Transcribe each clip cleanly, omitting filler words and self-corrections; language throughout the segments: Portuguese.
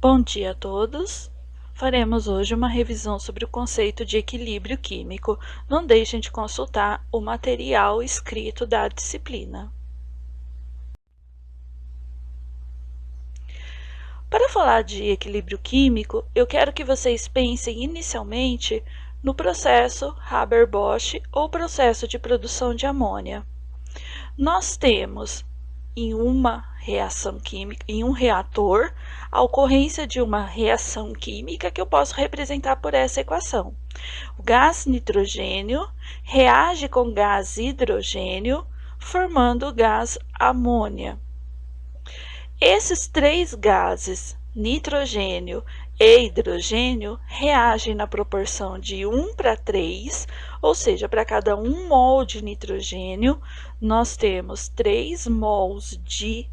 Bom dia a todos! Faremos hoje uma revisão sobre o conceito de equilíbrio químico. Não deixem de consultar o material escrito da disciplina. Para falar de equilíbrio químico, eu quero que vocês pensem inicialmente no processo Haber-Bosch ou processo de produção de amônia. Nós temos em uma reação química, em um reator, a ocorrência de uma reação química que eu posso representar por essa equação. O gás nitrogênio reage com gás hidrogênio, formando o gás amônia. Esses três gases, nitrogênio e hidrogênio, reagem na proporção de 1:3, ou seja, para cada 1 mol de nitrogênio, nós temos 3 mols de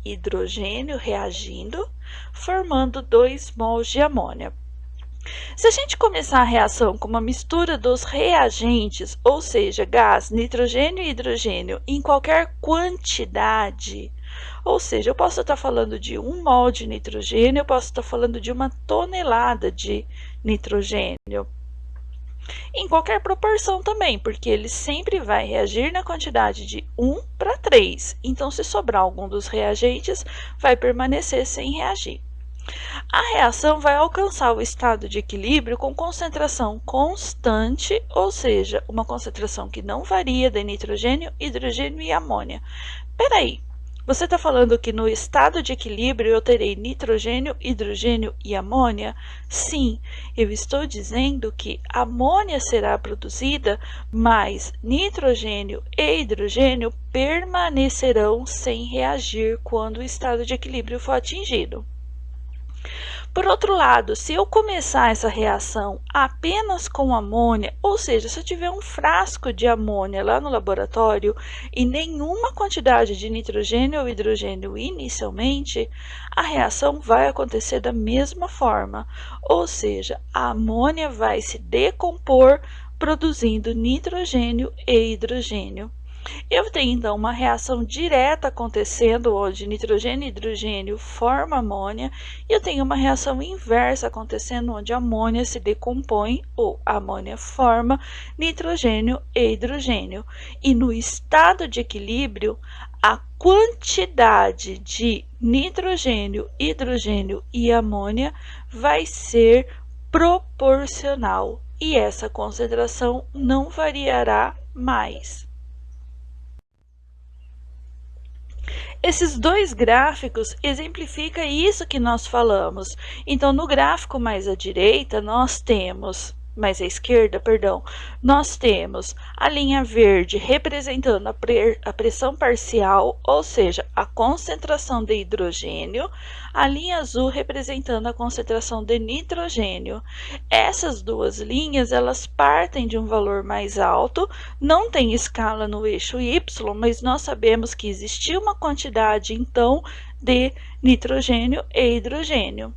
hidrogênio reagindo, formando 2 mols de amônia. Se a gente começar a reação com uma mistura dos reagentes, ou seja, gás, nitrogênio e hidrogênio, em qualquer quantidade, ou seja, eu posso estar falando de 1 mol de nitrogênio, eu posso estar falando de 1 tonelada de nitrogênio. Em qualquer proporção também, porque ele sempre vai reagir na quantidade de 1:3. Então, se sobrar algum dos reagentes, vai permanecer sem reagir. A reação vai alcançar o estado de equilíbrio com concentração constante, ou seja, uma concentração que não varia de nitrogênio, hidrogênio e amônia. Peraí, você está falando que no estado de equilíbrio eu terei nitrogênio, hidrogênio e amônia? Sim, eu estou dizendo que amônia será produzida, mas nitrogênio e hidrogênio permanecerão sem reagir quando o estado de equilíbrio for atingido. Por outro lado, se eu começar essa reação apenas com amônia, ou seja, se eu tiver um frasco de amônia lá no laboratório e nenhuma quantidade de nitrogênio ou hidrogênio inicialmente, a reação vai acontecer da mesma forma, ou seja, a amônia vai se decompor produzindo nitrogênio e hidrogênio. Eu tenho então uma reação direta acontecendo onde nitrogênio e hidrogênio formam amônia e eu tenho uma reação inversa acontecendo onde a amônia se decompõe ou a amônia forma nitrogênio e hidrogênio. E no estado de equilíbrio, a quantidade de nitrogênio, hidrogênio e amônia vai ser proporcional e essa concentração não variará mais. Esses dois gráficos exemplificam isso que nós falamos. Então, no gráfico mais à direita, nós temos, mais à esquerda, perdão, nós temos a linha verde representando a pressão parcial, ou seja, a concentração de hidrogênio, a linha azul representando a concentração de nitrogênio. Essas duas linhas, elas partem de um valor mais alto, não tem escala no eixo Y, mas nós sabemos que existia uma quantidade, então, de nitrogênio e hidrogênio.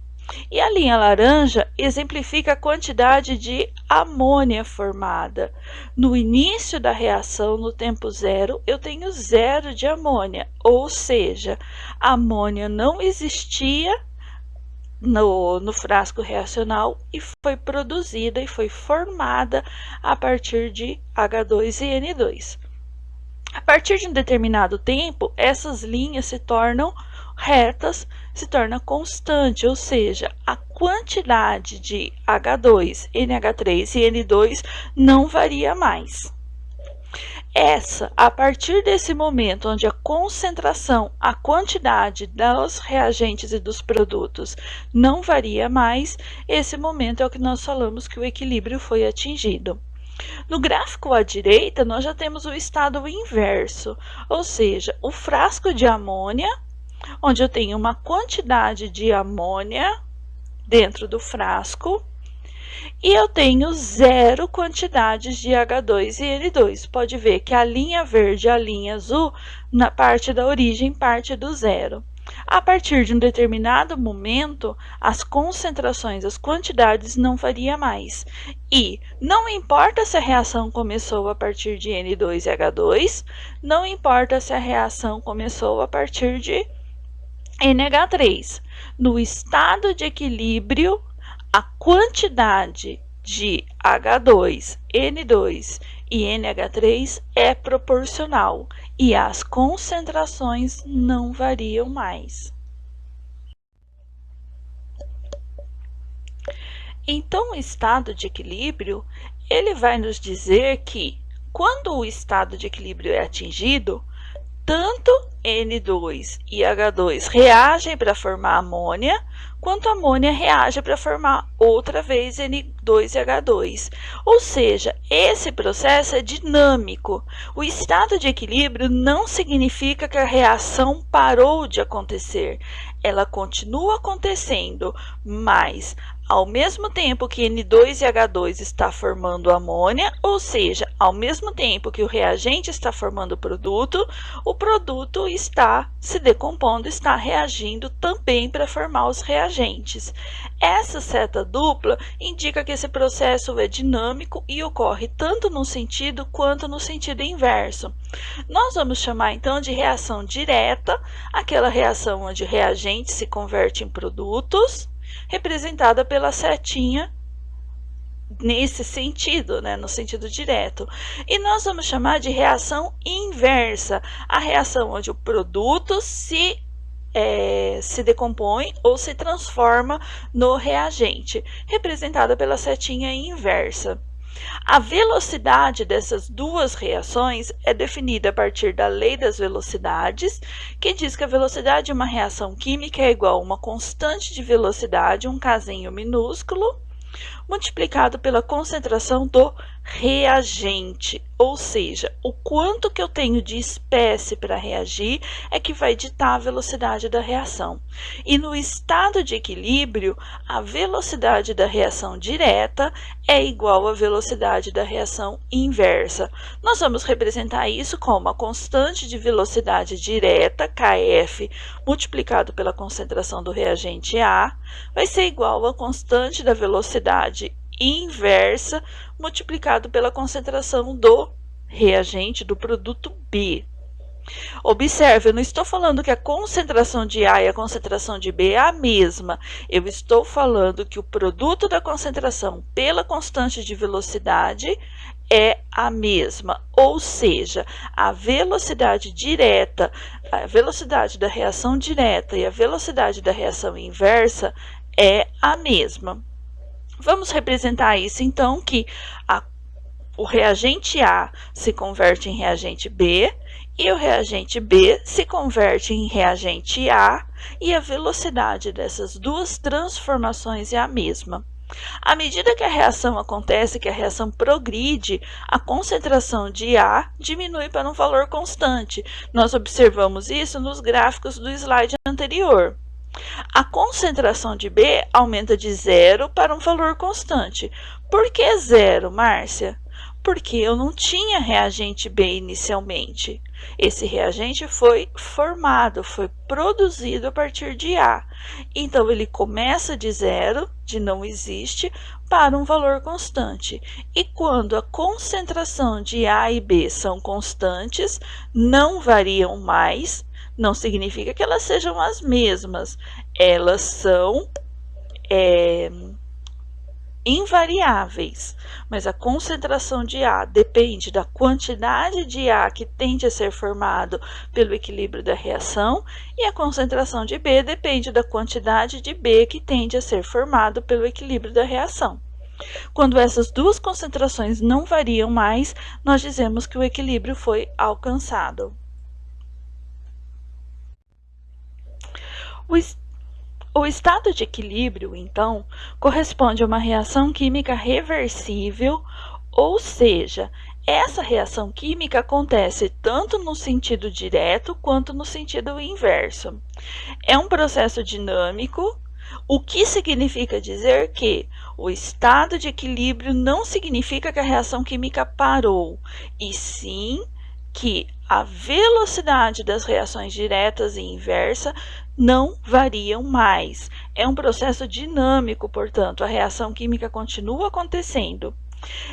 E a linha laranja exemplifica a quantidade de amônia formada. No início da reação, no tempo zero, eu tenho 0 de amônia, ou seja, a amônia não existia no frasco reacional e foi produzida e foi formada a partir de H2 e N2. A partir de um determinado tempo, essas linhas se tornam retas, se torna constante, ou seja, a quantidade de H2, NH3 e N2 não varia mais. A partir desse momento onde a concentração, a quantidade dos reagentes e dos produtos não varia mais, esse momento é o que nós falamos que o equilíbrio foi atingido. No gráfico à direita, nós já temos o estado inverso, ou seja, o frasco de amônia, onde eu tenho uma quantidade de amônia dentro do frasco, e eu tenho 0 quantidades de H2 e N2. Pode ver que a linha verde e a linha azul, na parte da origem, parte do zero. A partir de um determinado momento, as concentrações, as quantidades não variam mais. E não importa se a reação começou a partir de N2 e H2, não importa se a reação começou a partir de NH3. No estado de equilíbrio, a quantidade de H2, N2 e NH3 é proporcional e as concentrações não variam mais. Então, o estado de equilíbrio, ele vai nos dizer que, quando o estado de equilíbrio é atingido, tanto N2 e H2 reagem para formar amônia, quanto a amônia reage para formar outra vez N2 e H2. Ou seja, esse processo é dinâmico. O estado de equilíbrio não significa que a reação parou de acontecer. Ela continua acontecendo, mas ao mesmo tempo que N2 e H2 está formando amônia, ou seja, ao mesmo tempo que o reagente está formando o produto está se decompondo, está reagindo também para formar os reagentes. Essa seta dupla indica que esse processo é dinâmico e ocorre tanto no sentido quanto no sentido inverso. Nós vamos chamar então de reação direta, aquela reação onde reagentes se converte em produtos, representada pela setinha nesse sentido, né, no sentido direto. E nós vamos chamar de reação inversa, a reação onde o produto se decompõe ou se transforma no reagente, representada pela setinha inversa. A velocidade dessas duas reações é definida a partir da lei das velocidades, que diz que a velocidade de uma reação química é igual a uma constante de velocidade, um casinho minúsculo, multiplicado pela concentração do reagente, ou seja, o quanto que eu tenho de espécie para reagir é que vai ditar a velocidade da reação. E no estado de equilíbrio, a velocidade da reação direta é igual à velocidade da reação inversa. Nós vamos representar isso como a constante de velocidade direta, Kf, multiplicado pela concentração do reagente A, vai ser igual à constante da velocidade inversa multiplicado pela concentração do reagente do produto B. Observe, eu não estou falando que a concentração de A e a concentração de B é a mesma. Eu estou falando que o produto da concentração pela constante de velocidade é a mesma, ou seja, a velocidade direta, a velocidade da reação direta e a velocidade da reação inversa é a mesma. Vamos representar isso então que o reagente A se converte em reagente B e o reagente B se converte em reagente A e a velocidade dessas duas transformações é a mesma. À medida que a reação acontece, que a reação progride, a concentração de A diminui para um valor constante. Nós observamos isso nos gráficos do slide anterior. A concentração de B aumenta de 0 para um valor constante. Por que 0, Márcia? Porque eu não tinha reagente B inicialmente. Esse reagente foi formado, foi produzido a partir de A. Então, ele começa de 0, de não existe, para um valor constante. E quando a concentração de A e B são constantes, não variam mais, não significa que elas sejam as mesmas, elas são invariáveis, mas a concentração de A depende da quantidade de A que tende a ser formado pelo equilíbrio da reação e a concentração de B depende da quantidade de B que tende a ser formado pelo equilíbrio da reação. Quando essas duas concentrações não variam mais, nós dizemos que o equilíbrio foi alcançado. O estado de equilíbrio, então, corresponde a uma reação química reversível, ou seja, essa reação química acontece tanto no sentido direto quanto no sentido inverso. É um processo dinâmico, o que significa dizer que o estado de equilíbrio não significa que a reação química parou, e sim que a velocidade das reações diretas e inversa não variam mais. É um processo dinâmico, portanto, a reação química continua acontecendo.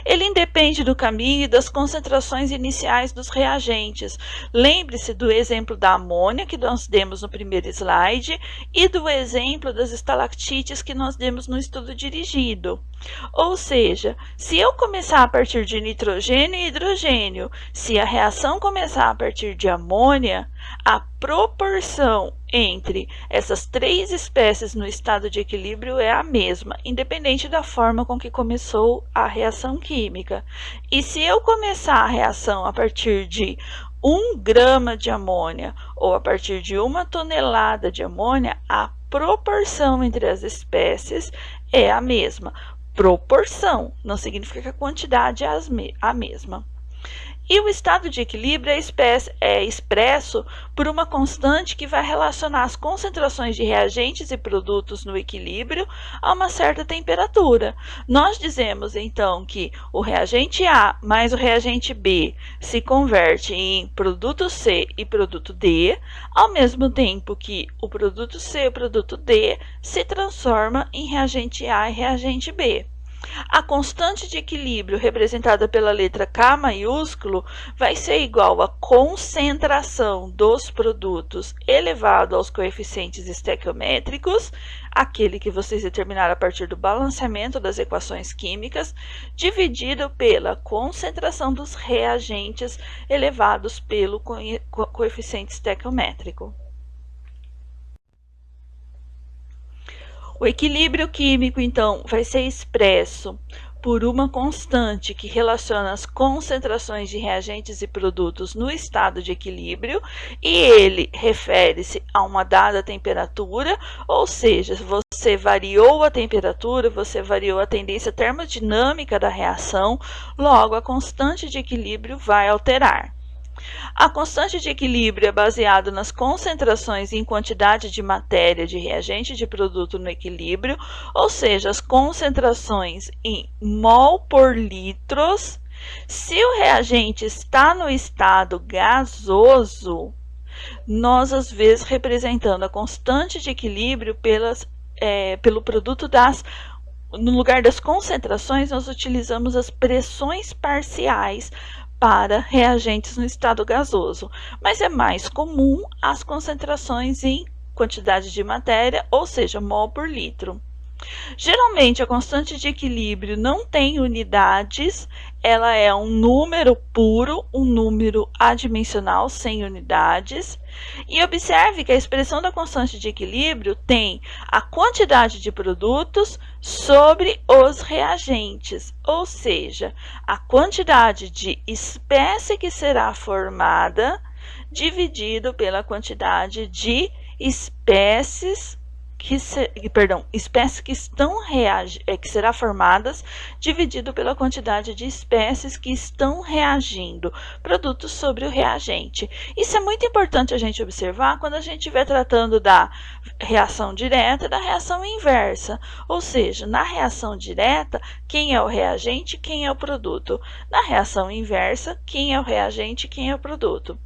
Ele independe do caminho e das concentrações iniciais dos reagentes. Lembre-se do exemplo da amônia que nós demos no primeiro slide e do exemplo das estalactites que nós demos no estudo dirigido. Ou seja, se eu começar a partir de nitrogênio e hidrogênio, se a reação começar a partir de amônia, a proporção entre essas três espécies no estado de equilíbrio é a mesma, independente da forma com que começou a reação química. E se eu começar a reação a partir de 1 grama de amônia ou a partir de 1 tonelada de amônia, a proporção entre as espécies é a mesma. Proporção não significa que a quantidade é a mesma. E o estado de equilíbrio é expresso por uma constante que vai relacionar as concentrações de reagentes e produtos no equilíbrio a uma certa temperatura. Nós dizemos, então, que o reagente A mais o reagente B se converte em produto C e produto D, ao mesmo tempo que o produto C e o produto D se transforma em reagente A e reagente B. A constante de equilíbrio, representada pela letra K maiúsculo, vai ser igual à concentração dos produtos elevado aos coeficientes estequiométricos, aquele que vocês determinaram a partir do balanceamento das equações químicas, dividido pela concentração dos reagentes elevados pelo coeficiente estequiométrico. O equilíbrio químico, então, vai ser expresso por uma constante que relaciona as concentrações de reagentes e produtos no estado de equilíbrio, e ele refere-se a uma dada temperatura, ou seja, você variou a temperatura, você variou a tendência termodinâmica da reação, logo a constante de equilíbrio vai alterar. A constante de equilíbrio é baseada nas concentrações em quantidade de matéria de reagente de produto no equilíbrio, ou seja, as concentrações em mol por litros. Se o reagente está no estado gasoso, nós às vezes representando a constante de equilíbrio pelo produto no lugar das concentrações, nós utilizamos as pressões parciais para reagentes no estado gasoso, mas é mais comum as concentrações em quantidade de matéria, ou seja, mol por litro. Geralmente, a constante de equilíbrio não tem unidades, ela é um número puro, um número adimensional sem unidades. E observe que a expressão da constante de equilíbrio tem a quantidade de produtos sobre os reagentes, ou seja, a quantidade de espécie que será formada dividido pela quantidade de espécies que será formadas dividido pela quantidade de espécies que estão reagindo, produtos sobre o reagente. Isso é muito importante a gente observar quando a gente estiver tratando da reação direta e da reação inversa, ou seja, na reação direta, quem é o reagente e quem é o produto. Na reação inversa, quem é o reagente e quem é o produto.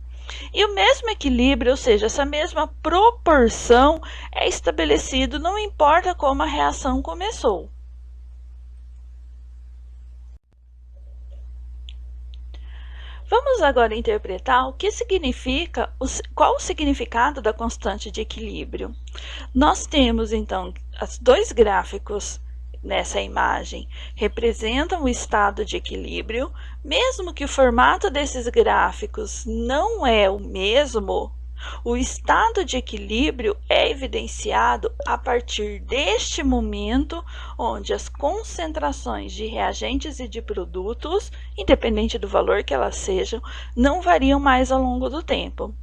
E o mesmo equilíbrio, ou seja, essa mesma proporção é estabelecido não importa como a reação começou. Vamos agora interpretar o que significa, qual o significado da constante de equilíbrio. Nós temos, então, os dois gráficos nessa imagem representam o estado de equilíbrio. Mesmo que o formato desses gráficos não é o mesmo, o estado de equilíbrio é evidenciado a partir deste momento onde as concentrações de reagentes e de produtos, independente do valor que elas sejam, não variam mais ao longo do tempo.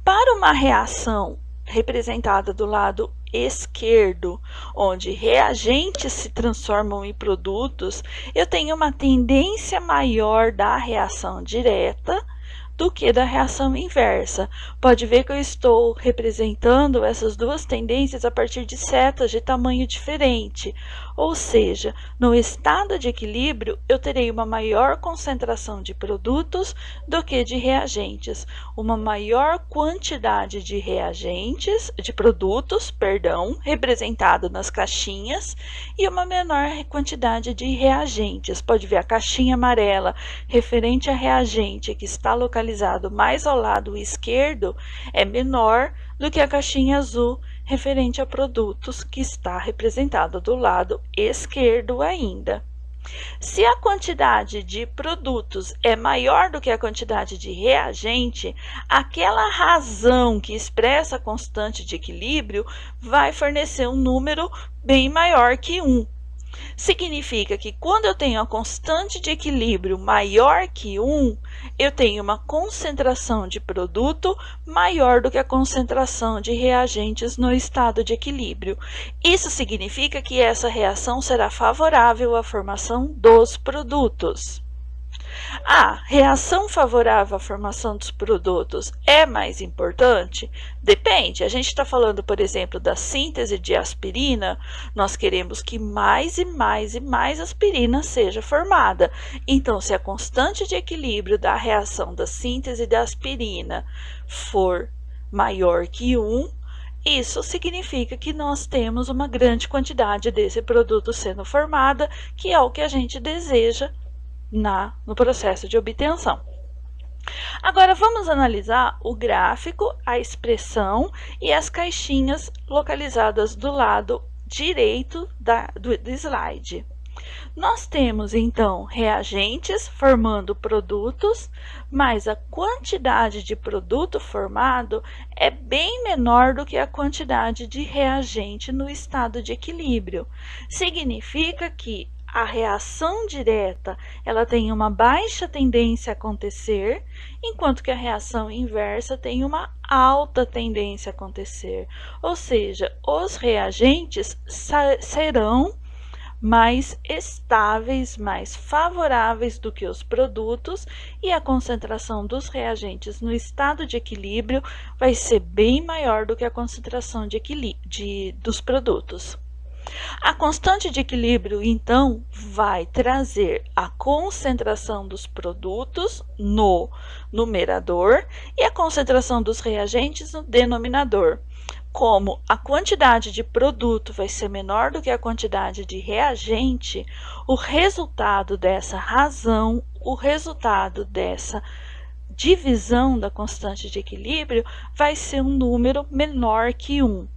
Para uma reação representada do lado esquerdo, onde reagentes se transformam em produtos, eu tenho uma tendência maior da reação direta do que da reação inversa. Pode ver que eu estou representando essas duas tendências a partir de setas de tamanho diferente, ou seja, no estado de equilíbrio eu terei uma maior concentração de produtos do que de reagentes, uma maior quantidade de produtos, representado nas caixinhas, e uma menor quantidade de reagentes. Pode ver a caixinha amarela referente a reagente que está localizado mais ao lado esquerdo é menor do que a caixinha azul referente a produtos que está representado do lado esquerdo ainda. Se a quantidade de produtos é maior do que a quantidade de reagente, aquela razão que expressa a constante de equilíbrio vai fornecer um número bem maior que 1. Significa que quando eu tenho a constante de equilíbrio maior que 1, eu tenho uma concentração de produto maior do que a concentração de reagentes no estado de equilíbrio. Isso significa que essa reação será favorável à formação dos produtos. A reação favorável à formação dos produtos é mais importante? Depende. A gente está falando, por exemplo, da síntese de aspirina, nós queremos que mais e mais e mais aspirina seja formada. Então, se a constante de equilíbrio da reação da síntese da aspirina for maior que 1, isso significa que nós temos uma grande quantidade desse produto sendo formada, que é o que a gente deseja no processo de obtenção. Agora vamos analisar o gráfico, a expressão e as caixinhas localizadas do lado direito do slide. Nós temos então reagentes formando produtos, mas a quantidade de produto formado é bem menor do que a quantidade de reagente no estado de equilíbrio. Significa que a reação direta ela tem uma baixa tendência a acontecer, enquanto que a reação inversa tem uma alta tendência a acontecer. Ou seja, os reagentes serão mais estáveis, mais favoráveis do que os produtos, e a concentração dos reagentes no estado de equilíbrio vai ser bem maior do que a concentração dos produtos. A constante de equilíbrio, então, vai trazer a concentração dos produtos no numerador e a concentração dos reagentes no denominador. Como a quantidade de produto vai ser menor do que a quantidade de reagente, o resultado dessa razão, o resultado dessa divisão da constante de equilíbrio vai ser um número menor que 1.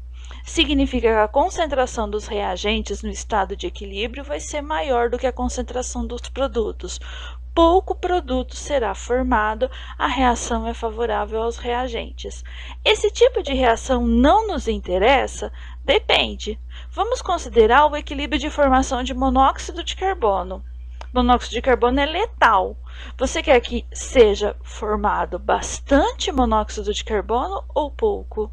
Significa que a concentração dos reagentes no estado de equilíbrio vai ser maior do que a concentração dos produtos. Pouco produto será formado, a reação é favorável aos reagentes. Esse tipo de reação não nos interessa? Depende. Vamos considerar o equilíbrio de formação de monóxido de carbono. Monóxido de carbono é letal. Você quer que seja formado bastante monóxido de carbono ou pouco?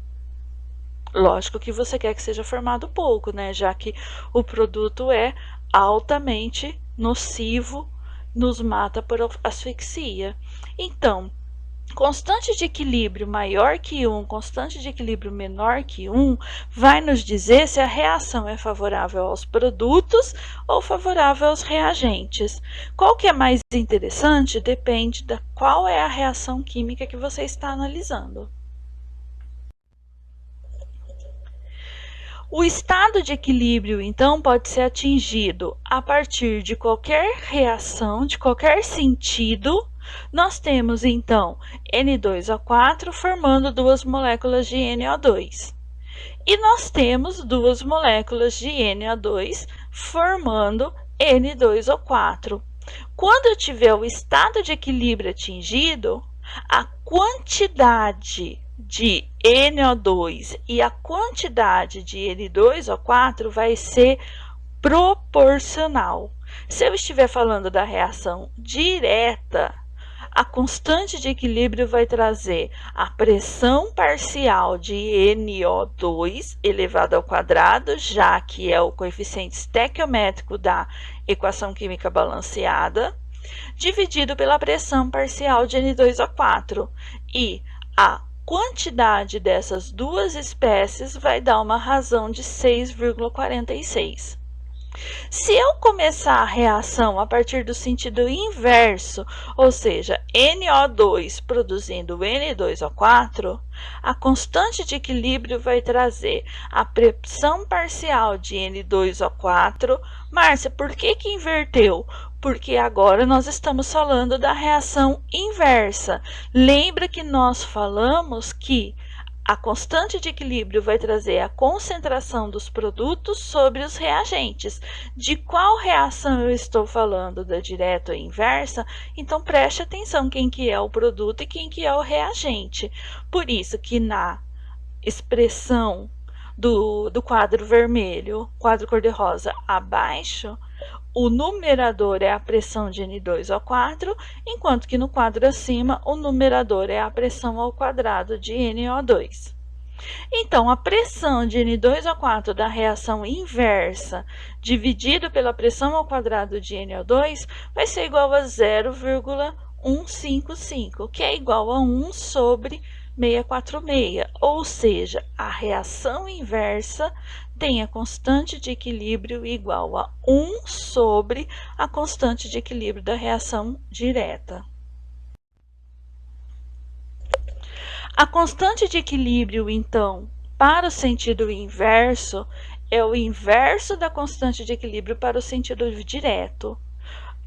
Lógico que você quer que seja formado pouco, né? Já que o produto é altamente nocivo, nos mata por asfixia. Então, constante de equilíbrio maior que 1, constante de equilíbrio menor que 1, vai nos dizer se a reação é favorável aos produtos ou favorável aos reagentes. Qual que é mais interessante depende da qual é a reação química que você está analisando. O estado de equilíbrio, então, pode ser atingido a partir de qualquer reação, de qualquer sentido. Nós temos, então, N2O4 formando duas moléculas de NO2. E nós temos duas moléculas de NO2 formando N2O4. Quando eu tiver o estado de equilíbrio atingido, a quantidade de NO2 e a quantidade de N2O4 vai ser proporcional. Se eu estiver falando da reação direta, a constante de equilíbrio vai trazer a pressão parcial de NO2 elevado ao quadrado, já que é o coeficiente estequiométrico da equação química balanceada, dividido pela pressão parcial de N2O4, e a quantidade dessas duas espécies vai dar uma razão de 6,46. Se eu começar a reação a partir do sentido inverso, ou seja, NO2 produzindo N2O4, a constante de equilíbrio vai trazer a pressão parcial de N2O4. Márcia, por que inverteu? Porque agora nós estamos falando da reação inversa. Lembra que nós falamos que a constante de equilíbrio vai trazer a concentração dos produtos sobre os reagentes. De qual reação eu estou falando? Da direta ou inversa? Então preste atenção quem que é o produto e quem que é o reagente. Por isso que na expressão do quadro vermelho, quadro cor-de-rosa abaixo, o numerador é a pressão de N2O4, enquanto que no quadro acima, o numerador é a pressão ao quadrado de NO2. Então, a pressão de N2O4 da reação inversa dividido pela pressão ao quadrado de NO2 vai ser igual a 0,155, que é igual a 1 sobre 646, ou seja, a reação inversa tem a constante de equilíbrio igual a 1 sobre a constante de equilíbrio da reação direta. A constante de equilíbrio, então, para o sentido inverso, é o inverso da constante de equilíbrio para o sentido direto.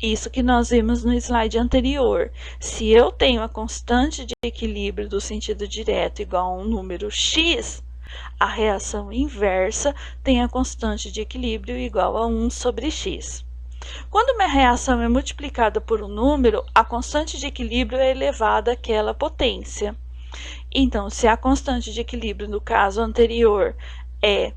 Isso que nós vimos no slide anterior. Se eu tenho a constante de equilíbrio do sentido direto igual a um número x, a reação inversa tem a constante de equilíbrio igual a 1 sobre x. Quando uma reação é multiplicada por um número, a constante de equilíbrio é elevada àquela potência. Então, se a constante de equilíbrio no caso anterior é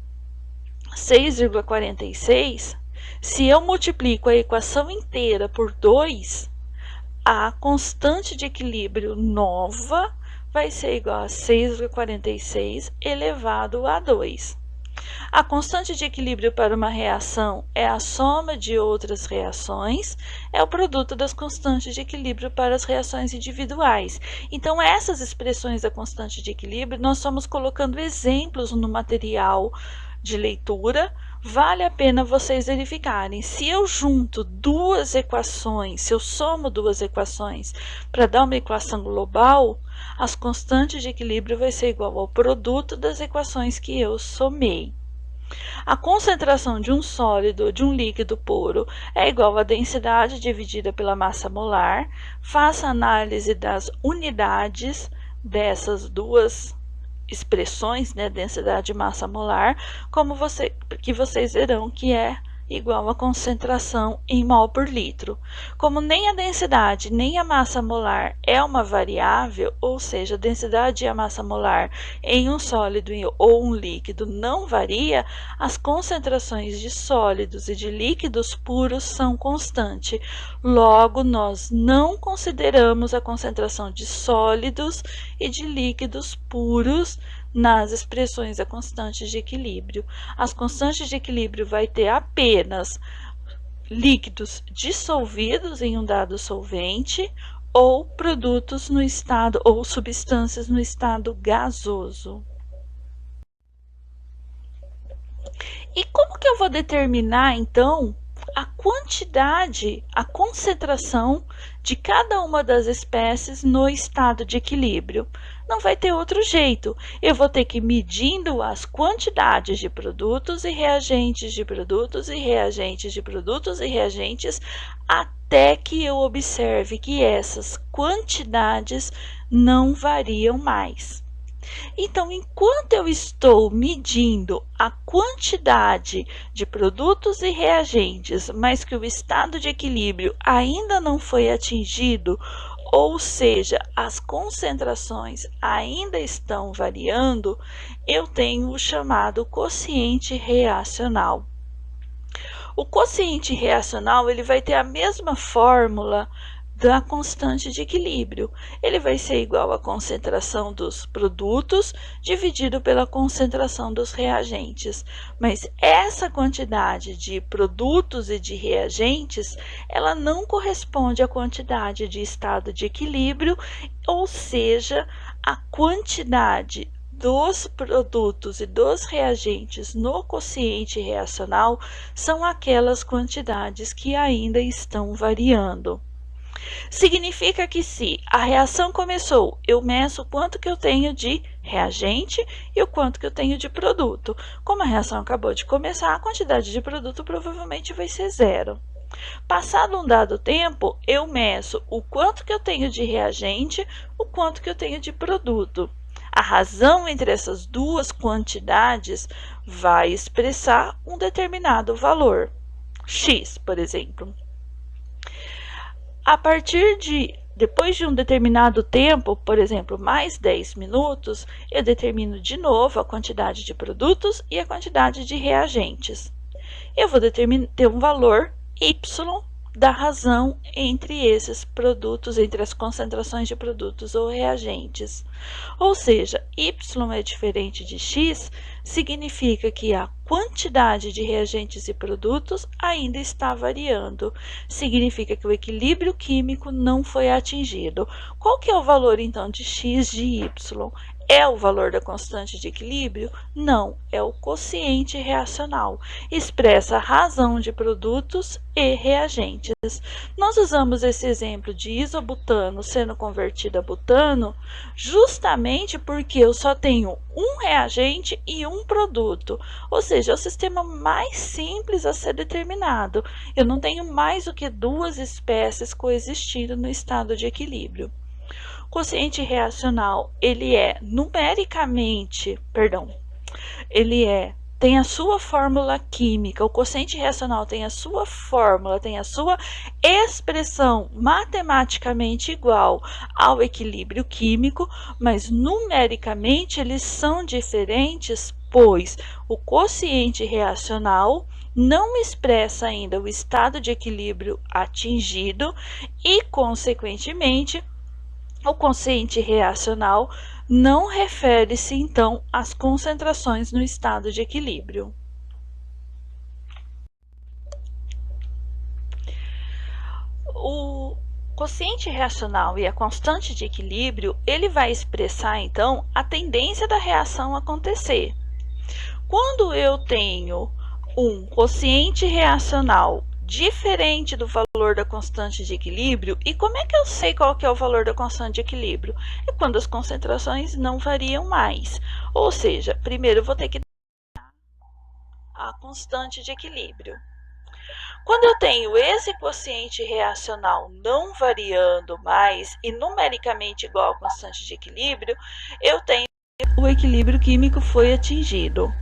6,46, se eu multiplico a equação inteira por 2, a constante de equilíbrio nova vai ser igual a 6,46 elevado a 2. A constante de equilíbrio para uma reação é a soma de outras reações, é o produto das constantes de equilíbrio para as reações individuais. Então, essas expressões da constante de equilíbrio, nós estamos colocando exemplos no material de leitura. Vale a pena vocês verificarem. Se eu junto duas equações, se eu somo duas equações para dar uma equação global, as constantes de equilíbrio vai ser igual ao produto das equações que eu somei. A concentração de um sólido ou de um líquido puro é igual à densidade dividida pela massa molar. Faça análise das unidades dessas duas expressões, né, densidade e massa molar, que vocês verão que é igual à concentração em mol por litro. Como nem a densidade nem a massa molar é uma variável, ou seja, a densidade e a massa molar em um sólido ou um líquido não varia, as concentrações de sólidos e de líquidos puros são constantes. Logo, nós não consideramos a concentração de sólidos e de líquidos puros nas expressões da constante de equilíbrio. As constantes de equilíbrio vai ter apenas líquidos dissolvidos em um dado solvente ou produtos no estado ou substâncias no estado gasoso. E como que eu vou determinar, então, a quantidade, a concentração de cada uma das espécies no estado de equilíbrio? Não vai ter outro jeito. Eu vou ter que ir medindo as quantidades de produtos e reagentes de produtos e reagentes de produtos e reagentes até que eu observe que essas quantidades não variam mais. Então, enquanto eu estou medindo a quantidade de produtos e reagentes, mas que o estado de equilíbrio ainda não foi atingido, ou seja, as concentrações ainda estão variando, eu tenho o chamado quociente reacional. O quociente reacional ele vai ter a mesma fórmula da constante de equilíbrio. Ele vai ser igual à concentração dos produtos dividido pela concentração dos reagentes. Mas essa quantidade de produtos e de reagentes, ela não corresponde à quantidade de estado de equilíbrio, ou seja, a quantidade dos produtos e dos reagentes no quociente reacional são aquelas quantidades que ainda estão variando. Significa que se a reação começou, eu meço o quanto que eu tenho de reagente e o quanto que eu tenho de produto. Como a reação acabou de começar, a quantidade de produto provavelmente vai ser zero. Passado um dado tempo, eu meço o quanto que eu tenho de reagente, o quanto que eu tenho de produto. A razão entre essas duas quantidades vai expressar um determinado valor, x, por exemplo. A partir de, depois de um determinado tempo, por exemplo, mais 10 minutos, eu determino de novo a quantidade de produtos e a quantidade de reagentes. Eu vou ter um valor y da razão entre esses produtos, entre as concentrações de produtos ou reagentes. Ou seja, y é diferente de x, significa que a quantidade de reagentes e produtos ainda está variando. Significa que o equilíbrio químico não foi atingido. Qual que é o valor, então, de x de y? É o valor da constante de equilíbrio? Não, é o quociente reacional. Expressa a razão de produtos e reagentes. Nós usamos esse exemplo de isobutano sendo convertido a butano justamente porque eu só tenho um reagente e um produto. Ou seja, é o sistema mais simples a ser determinado. Eu não tenho mais do que duas espécies coexistindo no estado de equilíbrio. O quociente reacional, ele é numericamente, tem a sua fórmula química, o quociente reacional tem a sua fórmula, tem a sua expressão matematicamente igual ao equilíbrio químico, mas numericamente eles são diferentes, pois o quociente reacional não expressa ainda o estado de equilíbrio atingido e, consequentemente, o quociente reacional não refere-se, então, às concentrações no estado de equilíbrio. O quociente reacional e a constante de equilíbrio, ele vai expressar, então, a tendência da reação acontecer. Quando eu tenho um quociente reacional diferente do valor da constante de equilíbrio, e como é que eu sei qual que é o valor da constante de equilíbrio? É quando as concentrações não variam mais. Ou seja, primeiro eu vou ter que determinar a constante de equilíbrio. Quando eu tenho esse quociente reacional não variando mais e numericamente igual à constante de equilíbrio, eu tenho o equilíbrio químico foi atingido.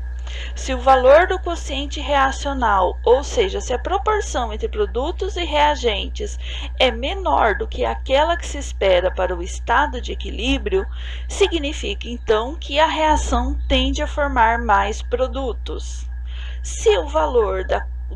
Se o valor do quociente reacional, ou seja, se a proporção entre produtos e reagentes é menor do que aquela que se espera para o estado de equilíbrio, significa então que a reação tende a formar mais produtos. Se o valor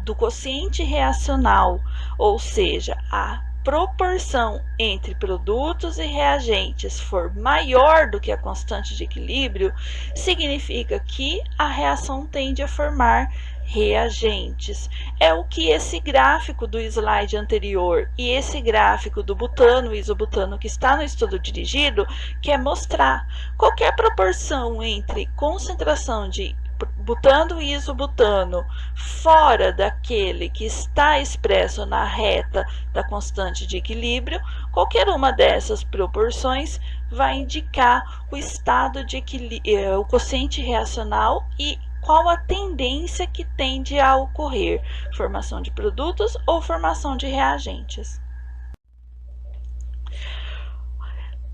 do quociente reacional, ou seja, a proporção entre produtos e reagentes for maior do que a constante de equilíbrio, significa que a reação tende a formar reagentes. É o que esse gráfico do slide anterior e esse gráfico do butano e isobutano que está no estudo dirigido quer mostrar. Qualquer proporção entre concentração de butano e isobutano fora daquele que está expresso na reta da constante de equilíbrio, qualquer uma dessas proporções vai indicar o estado de equilíbrio, o quociente reacional e qual a tendência que tende a ocorrer, formação de produtos ou formação de reagentes.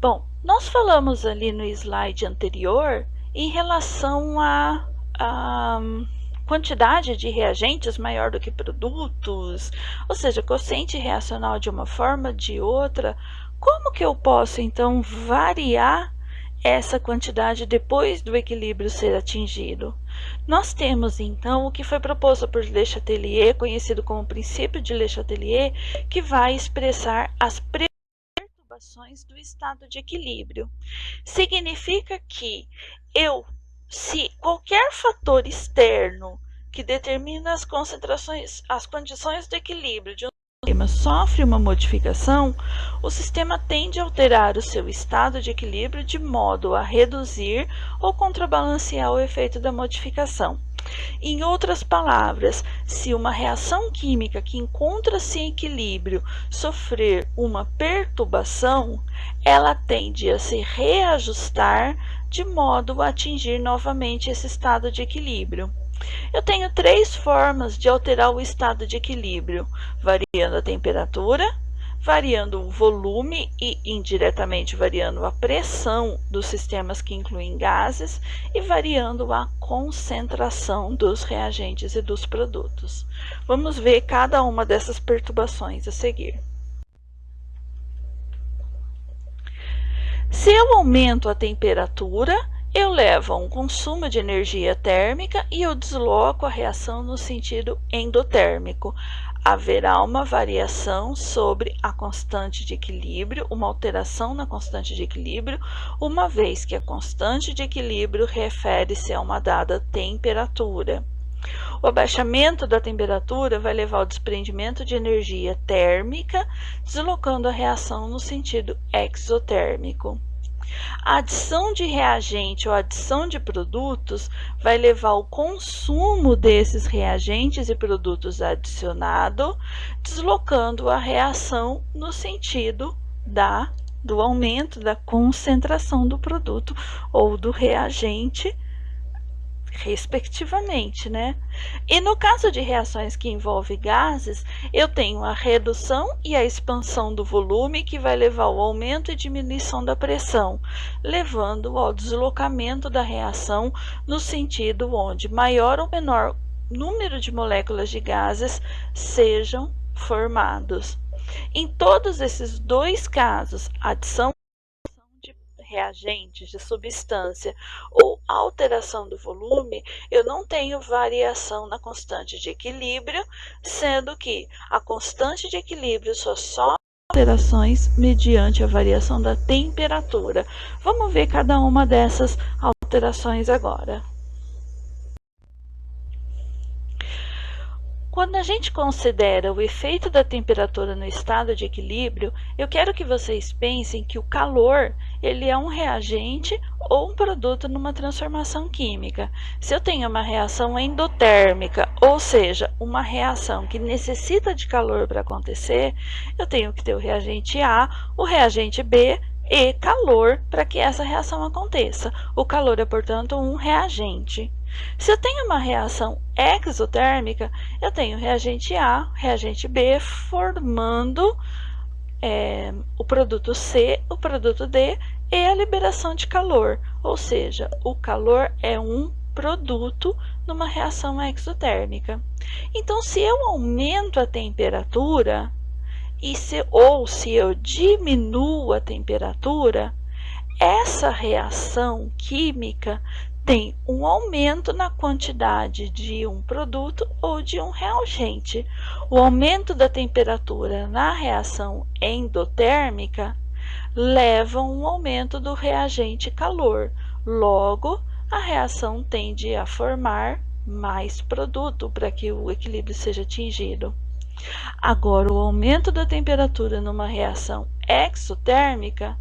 Bom, nós falamos ali no slide anterior em relação a quantidade de reagentes maior do que produtos, ou seja, quociente reacional de uma forma, de outra. Como que eu posso, então, variar essa quantidade depois do equilíbrio ser atingido? Nós temos, então, o que foi proposto por Le Chatelier, conhecido como princípio de Le Chatelier, que vai expressar as perturbações do estado de equilíbrio. Significa que se qualquer fator externo que determina as concentrações, as condições do equilíbrio de um sistema sofre uma modificação, o sistema tende a alterar o seu estado de equilíbrio de modo a reduzir ou contrabalancear o efeito da modificação. Em outras palavras, se uma reação química que encontra-se em equilíbrio sofrer uma perturbação, ela tende a se reajustar de modo a atingir novamente esse estado de equilíbrio. Eu tenho três formas de alterar o estado de equilíbrio: variando a temperatura, variando o volume e indiretamente variando a pressão dos sistemas que incluem gases e variando a concentração dos reagentes e dos produtos. Vamos ver cada uma dessas perturbações a seguir. Se eu aumento a temperatura, eu levo a um consumo de energia térmica e eu desloco a reação no sentido endotérmico. Haverá uma variação sobre a constante de equilíbrio, uma alteração na constante de equilíbrio, uma vez que a constante de equilíbrio refere-se a uma dada temperatura. O abaixamento da temperatura vai levar ao desprendimento de energia térmica, deslocando a reação no sentido exotérmico. A adição de reagente ou adição de produtos vai levar ao consumo desses reagentes e produtos adicionados, deslocando a reação no sentido do aumento da concentração do produto ou do reagente, respectivamente, né? E no caso de reações que envolvem gases, eu tenho a redução e a expansão do volume, que vai levar ao aumento e diminuição da pressão, levando ao deslocamento da reação no sentido onde maior ou menor número de moléculas de gases sejam formados. Em todos esses dois casos, adição de reagentes, de substância ou alteração do volume, eu não tenho variação na constante de equilíbrio, sendo que a constante de equilíbrio só sofre alterações mediante a variação da temperatura. Vamos ver cada uma dessas alterações agora. Quando a gente considera o efeito da temperatura no estado de equilíbrio, eu quero que vocês pensem que o calor ele é um reagente ou um produto numa transformação química. Se eu tenho uma reação endotérmica, ou seja, uma reação que necessita de calor para acontecer, eu tenho que ter o reagente A, o reagente B e calor para que essa reação aconteça. O calor é, portanto, um reagente. Se eu tenho uma reação exotérmica, eu tenho reagente A, reagente B, formando o produto C, o produto D e a liberação de calor, ou seja, o calor é um produto numa reação exotérmica. Então, se eu aumento a temperatura ou se eu diminuo a temperatura, essa reação química tem um aumento na quantidade de um produto ou de um reagente. O aumento da temperatura na reação endotérmica leva a um aumento do reagente calor. Logo, a reação tende a formar mais produto para que o equilíbrio seja atingido. Agora, o aumento da temperatura numa reação exotérmica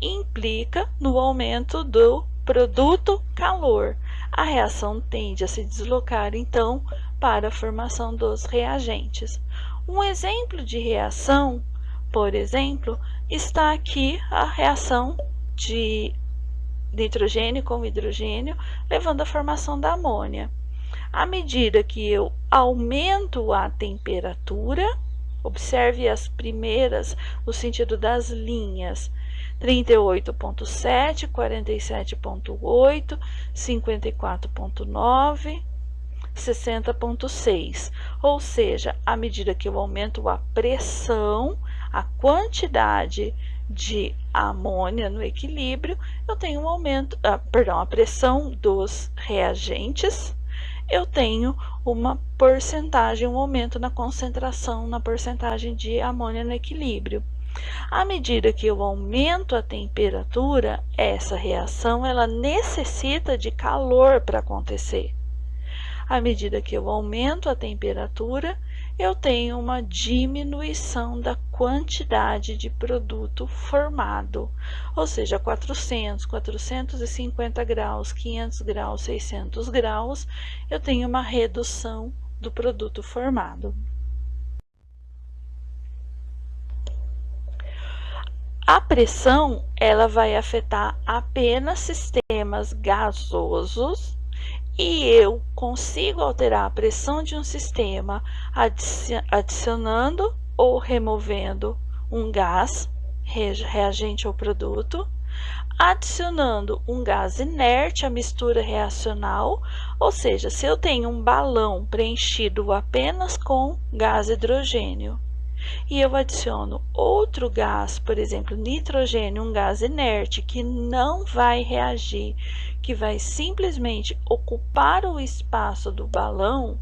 implica no aumento do produto calor. A reação tende a se deslocar, então, para a formação dos reagentes. Um exemplo de reação, por exemplo, está aqui a reação de nitrogênio com hidrogênio, levando à formação da amônia. À medida que eu aumento a temperatura, observe as primeiras no sentido das linhas, 38,7, 47,8, 54,9, 60,6. Ou seja, à medida que eu aumento a pressão, a quantidade de amônia no equilíbrio, eu tenho um aumento, a pressão dos reagentes, eu tenho uma porcentagem, um aumento na concentração, na porcentagem de amônia no equilíbrio. À medida que eu aumento a temperatura, essa reação ela necessita de calor para acontecer. À medida que eu aumento a temperatura, eu tenho uma diminuição da quantidade de produto formado, ou seja, 400, 450 graus, 500 graus, 600 graus, eu tenho uma redução do produto formado. A pressão, ela vai afetar apenas sistemas gasosos e eu consigo alterar a pressão de um sistema adicionando ou removendo um gás, reagente ou produto, adicionando um gás inerte à mistura reacional, ou seja, se eu tenho um balão preenchido apenas com gás hidrogênio, e eu adiciono outro gás, por exemplo, nitrogênio, um gás inerte que não vai reagir, que vai simplesmente ocupar o espaço do balão,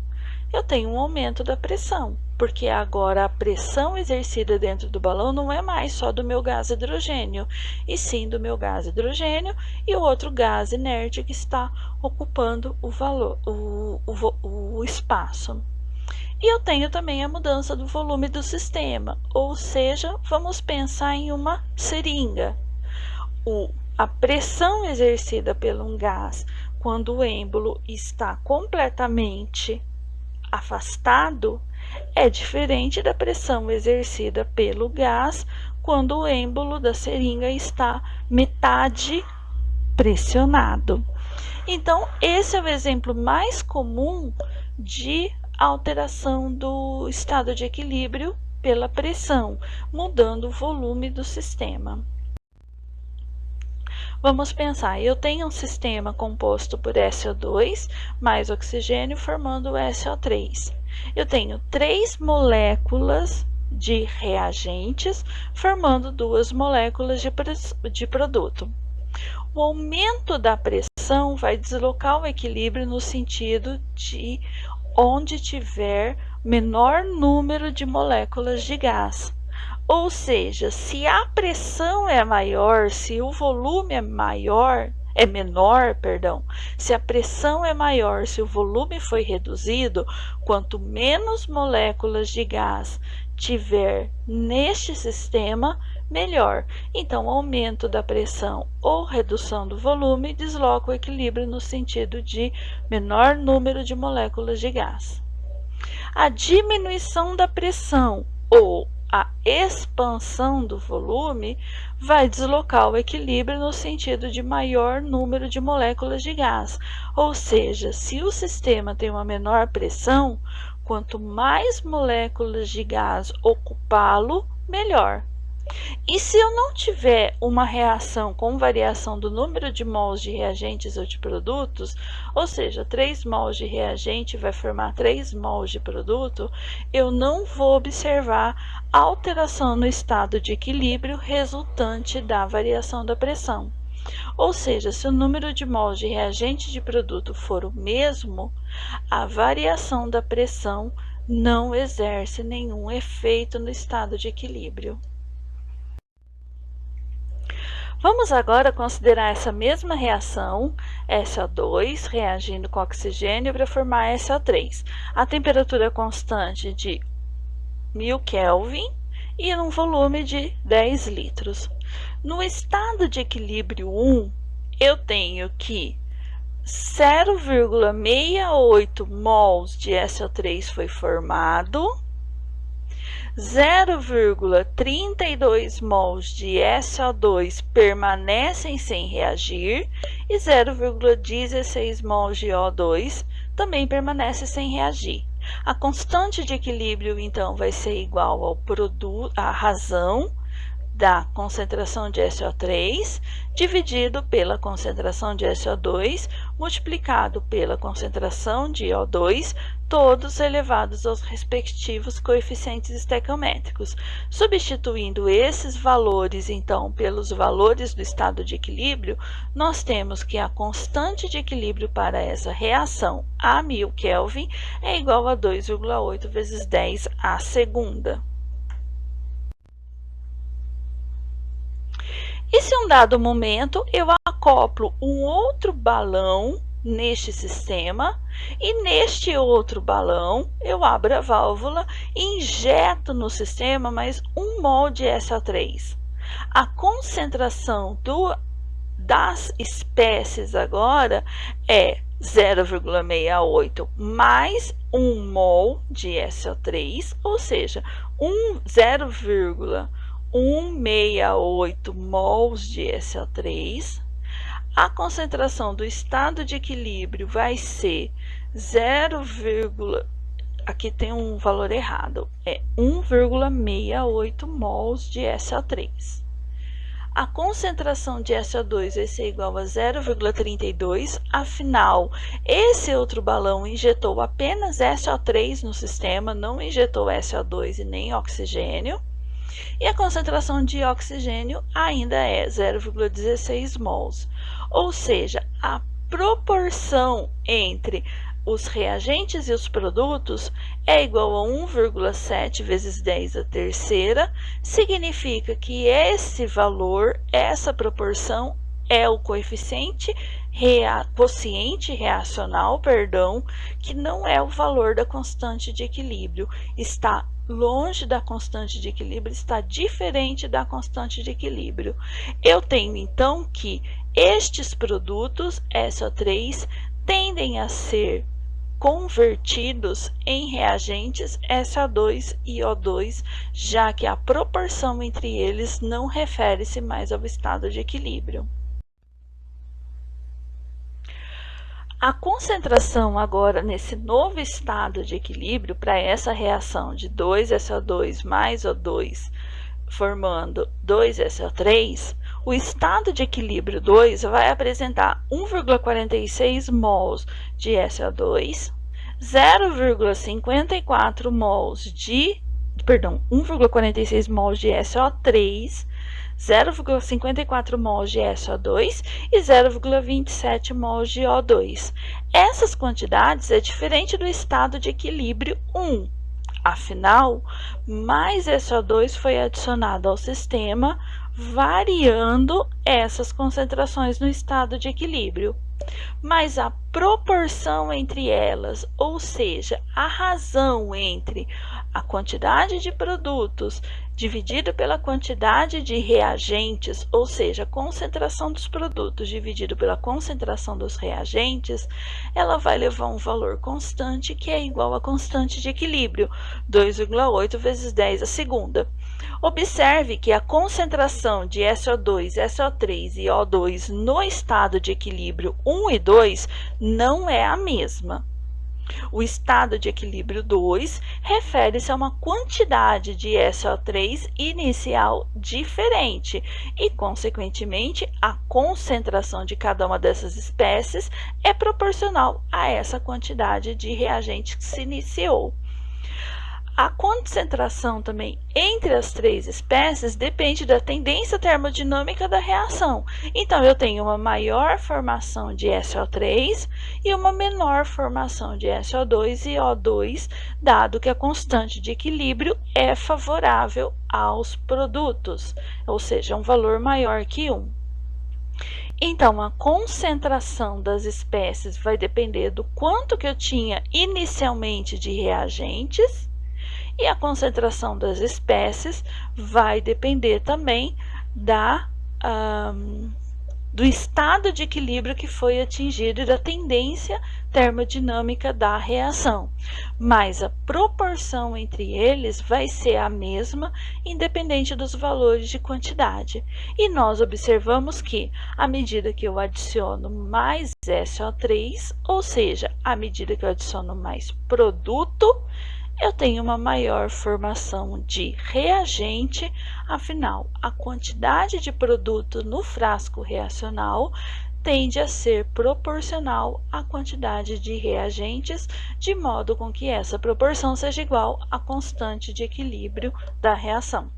eu tenho um aumento da pressão, porque agora a pressão exercida dentro do balão não é mais só do meu gás hidrogênio, e sim do meu gás hidrogênio e o outro gás inerte que está ocupando o espaço. E eu tenho também a mudança do volume do sistema, ou seja, vamos pensar em uma seringa. A pressão exercida por um gás quando o êmbolo está completamente afastado é diferente da pressão exercida pelo gás quando o êmbolo da seringa está metade pressionado. Então, esse é o exemplo mais comum de alteração do estado de equilíbrio pela pressão, mudando o volume do sistema. Vamos pensar, eu tenho um sistema composto por SO2 mais oxigênio formando o SO3. Eu tenho 3 moléculas de reagentes formando 2 moléculas de produto. O aumento da pressão vai deslocar o equilíbrio no sentido de onde tiver menor número de moléculas de gás. Ou seja, se a pressão é maior, se o volume é menor, se a pressão é maior, se o volume foi reduzido, quanto menos moléculas de gás tiver neste sistema, melhor. Então, o aumento da pressão ou redução do volume desloca o equilíbrio no sentido de menor número de moléculas de gás. A diminuição da pressão ou a expansão do volume vai deslocar o equilíbrio no sentido de maior número de moléculas de gás. Ou seja, se o sistema tem uma menor pressão, quanto mais moléculas de gás ocupá-lo, melhor. E se eu não tiver uma reação com variação do número de mols de reagentes ou de produtos, ou seja, 3 mols de reagente vai formar 3 mols de produto, eu não vou observar alteração no estado de equilíbrio resultante da variação da pressão. Ou seja, se o número de mols de reagente de produto for o mesmo, a variação da pressão não exerce nenhum efeito no estado de equilíbrio. Vamos agora considerar essa mesma reação, SO2 reagindo com oxigênio para formar SO3. A temperatura constante de 1000 Kelvin e num volume de 10 litros. No estado de equilíbrio 1, eu tenho que 0,68 mols de SO3 foi formado, 0,32 mols de SO2 permanecem sem reagir e 0,16 mols de O2 também permanece sem reagir. A constante de equilíbrio, então, vai ser igual à razão da concentração de SO3 dividido pela concentração de SO2 multiplicado pela concentração de O2, todos elevados aos respectivos coeficientes estequiométricos. Substituindo esses valores, então, pelos valores do estado de equilíbrio, nós temos que a constante de equilíbrio para essa reação a 1000 Kelvin é igual a 2,8 vezes 10 à segunda. E se um dado momento eu acoplo um outro balão neste sistema e neste outro balão eu abro a válvula e injeto no sistema mais 1 mol de SO3. A concentração das espécies agora é 0,68 mais 1 mol de SO3, ou seja, 0,168 mols de SO3. A concentração do estado de equilíbrio vai ser 0, aqui tem um valor errado, é 1,68 mols de SO3. A concentração de SO2 vai ser igual a 0,32, afinal, esse outro balão injetou apenas SO3 no sistema, não injetou SO2 e nem oxigênio. E a concentração de oxigênio ainda é 0,16 mols, ou seja, a proporção entre os reagentes e os produtos é igual a 1,7 vezes 10 a terceira, significa que esse valor, essa proporção, é o quociente reacional, que não é o valor da constante de equilíbrio, está longe da constante de equilíbrio, está diferente da constante de equilíbrio. Eu tenho então que estes produtos SO3 tendem a ser convertidos em reagentes SO2 e O2, já que a proporção entre eles não refere-se mais ao estado de equilíbrio. A concentração agora nesse novo estado de equilíbrio para essa reação de 2SO2 mais O2 formando 2SO3, o estado de equilíbrio 2 vai apresentar 1,46 mols de SO2, 0,54 mols de, 1,46 mols de SO3, 0,54 mols de SO2 e 0,27 mols de O2. Essas quantidades é diferente do estado de equilíbrio 1. Afinal, mais SO2 foi adicionado ao sistema, variando essas concentrações no estado de equilíbrio. Mas a proporção entre elas, ou seja, a razão entre a quantidade de produtos dividido pela quantidade de reagentes, ou seja, a concentração dos produtos dividido pela concentração dos reagentes, ela vai levar um valor constante que é igual à constante de equilíbrio, 2,8 vezes 10 à segunda. Observe que a concentração de SO2, SO3 e O2 no estado de equilíbrio 1 e 2 não é a mesma. O estado de equilíbrio 2 refere-se a uma quantidade de SO3 inicial diferente e, consequentemente, a concentração de cada uma dessas espécies é proporcional a essa quantidade de reagente que se iniciou. A concentração também entre as três espécies depende da tendência termodinâmica da reação. Então, eu tenho uma maior formação de SO3 e uma menor formação de SO2 e O2, dado que a constante de equilíbrio é favorável aos produtos, ou seja, um valor maior que 1. Então, a concentração das espécies vai depender do quanto que eu tinha inicialmente de reagentes, e a concentração das espécies vai depender também do estado de equilíbrio que foi atingido e da tendência termodinâmica da reação. Mas a proporção entre eles vai ser a mesma, independente dos valores de quantidade. E nós observamos que, à medida que eu adiciono mais SO3, ou seja, à medida que eu adiciono mais produto, eu tenho uma maior formação de reagente, afinal, a quantidade de produto no frasco reacional tende a ser proporcional à quantidade de reagentes, de modo com que essa proporção seja igual à constante de equilíbrio da reação.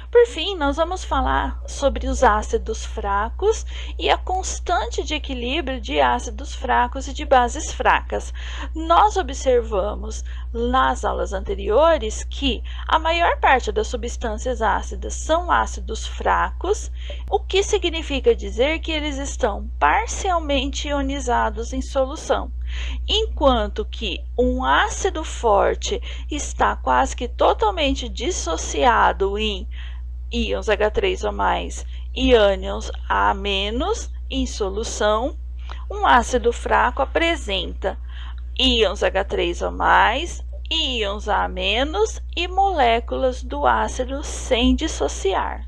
Por fim, nós vamos falar sobre os ácidos fracos e a constante de equilíbrio de ácidos fracos e de bases fracas. Nós observamos nas aulas anteriores que a maior parte das substâncias ácidas são ácidos fracos, o que significa dizer que eles estão parcialmente ionizados em solução, enquanto que um ácido forte está quase que totalmente dissociado em íons H3 ou mais e ânions A menos em solução. Um ácido fraco apresenta íons H3 ou mais, íons A menos e moléculas do ácido sem dissociar.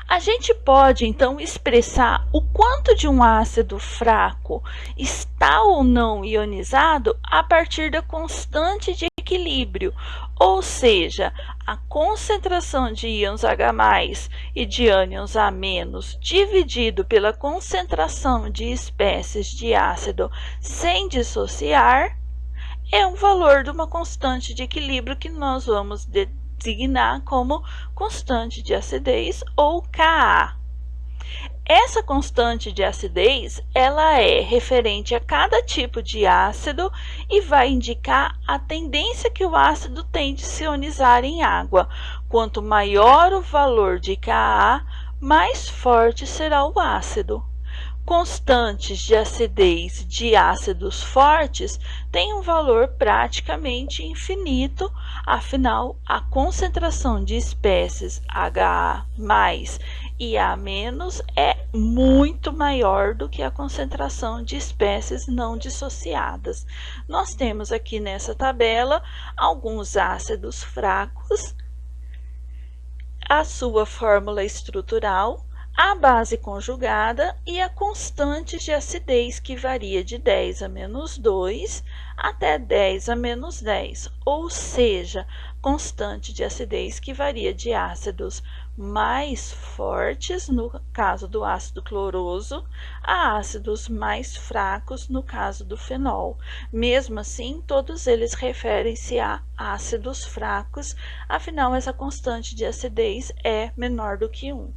A gente pode, então, expressar o quanto de um ácido fraco está ou não ionizado a partir da constante de equilíbrio, ou seja, a concentração de íons H+, e de ânions A-, dividido pela concentração de espécies de ácido sem dissociar, é um valor de uma constante de equilíbrio que nós vamos designar como constante de acidez ou Ka. Essa constante de acidez, ela é referente a cada tipo de ácido e vai indicar a tendência que o ácido tem de se ionizar em água. Quanto maior o valor de Ka, mais forte será o ácido. Constantes de acidez de ácidos fortes têm um valor praticamente infinito, afinal, a concentração de espécies HA+ e A- é muito maior do que a concentração de espécies não dissociadas. Nós temos aqui nessa tabela alguns ácidos fracos, a sua fórmula estrutural, a base conjugada e a constante de acidez, que varia de 10 a menos 2 até 10 a menos 10, ou seja, constante de acidez que varia de ácidos mais fortes, no caso do ácido cloroso, a ácidos mais fracos, no caso do fenol. Mesmo assim, todos eles referem-se a ácidos fracos, afinal, essa constante de acidez é menor do que 1.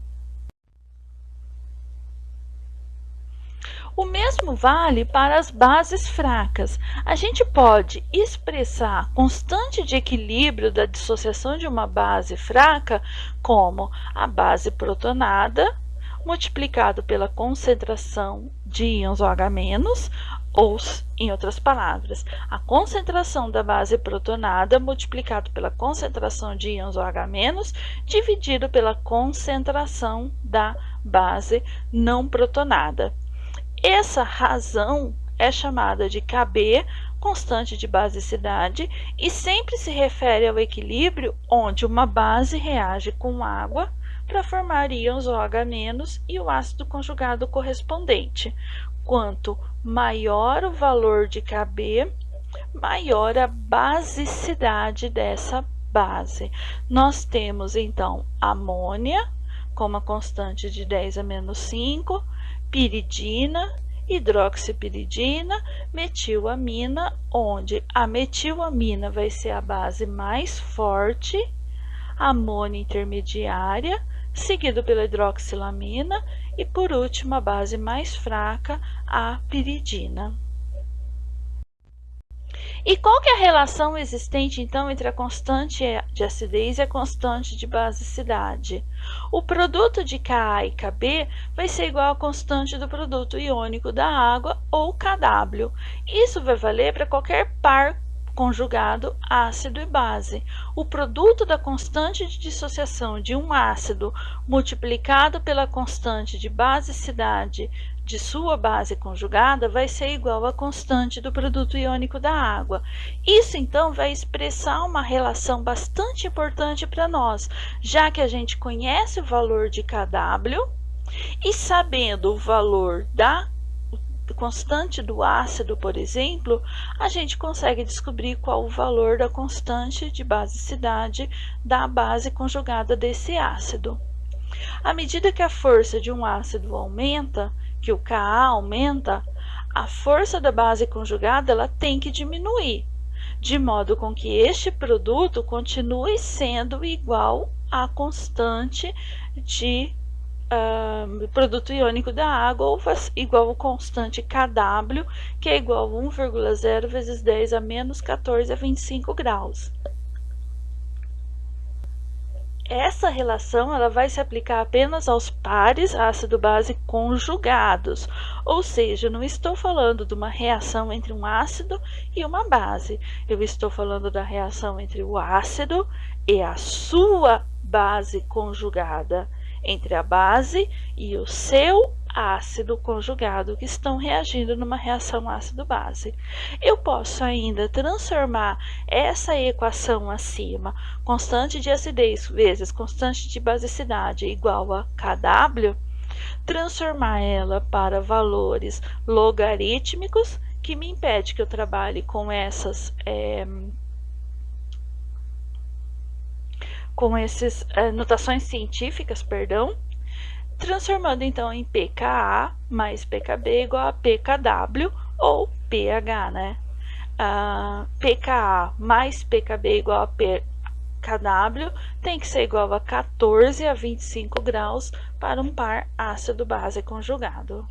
O mesmo vale para as bases fracas. A gente pode expressar a constante de equilíbrio da dissociação de uma base fraca como a base protonada multiplicado pela concentração de íons OH-, ou, em outras palavras, a concentração da base protonada multiplicado pela concentração de íons OH- dividido pela concentração da base não protonada. Essa razão é chamada de Kb, constante de basicidade, e sempre se refere ao equilíbrio onde uma base reage com água para formar íons OH- e o ácido conjugado correspondente. Quanto maior o valor de Kb, maior a basicidade dessa base. Nós temos, então, amônia, com uma constante de 10 a menos 5, piridina, hidroxipiridina, metilamina, onde a metilamina vai ser a base mais forte, amônia intermediária, seguido pela hidroxilamina e, por último, a base mais fraca, a piridina. E qual que é a relação existente, então, entre a constante de acidez e a constante de basicidade? O produto de Ka e Kb vai ser igual à constante do produto iônico da água, ou Kw. Isso vai valer para qualquer par conjugado ácido e base. O produto da constante de dissociação de um ácido multiplicado pela constante de basicidade de sua base conjugada vai ser igual à constante do produto iônico da água. Isso, então, vai expressar uma relação bastante importante para nós, já que a gente conhece o valor de Kw e, sabendo o valor da constante do ácido, por exemplo, a gente consegue descobrir qual o valor da constante de basicidade da base conjugada desse ácido. À medida que a força de um ácido aumenta, que o Ka aumenta, a força da base conjugada ela tem que diminuir. de modo com que este produto continue sendo igual à constante de produto iônico da água, ou igual ao constante Kw, que é igual a 1,0 vezes 10 a menos 14 a 25 graus. Essa relação ela vai se aplicar apenas aos pares ácido-base conjugados, ou seja, eu não estou falando de uma reação entre um ácido e uma base, eu estou falando da reação entre o ácido e a sua base conjugada, entre a base e o seu ácido conjugado, que estão reagindo numa reação ácido-base. Eu posso ainda transformar essa equação acima, constante de acidez vezes constante de basicidade igual a Kw, transformar ela para valores logarítmicos, que me impede que eu trabalhe com essas notações científicas, perdão, transformando então em pKa mais pKb igual a pKw ou pH, né? pKa mais pKb igual a pKw tem que ser igual a 14 a 25 graus para um par ácido-base conjugado.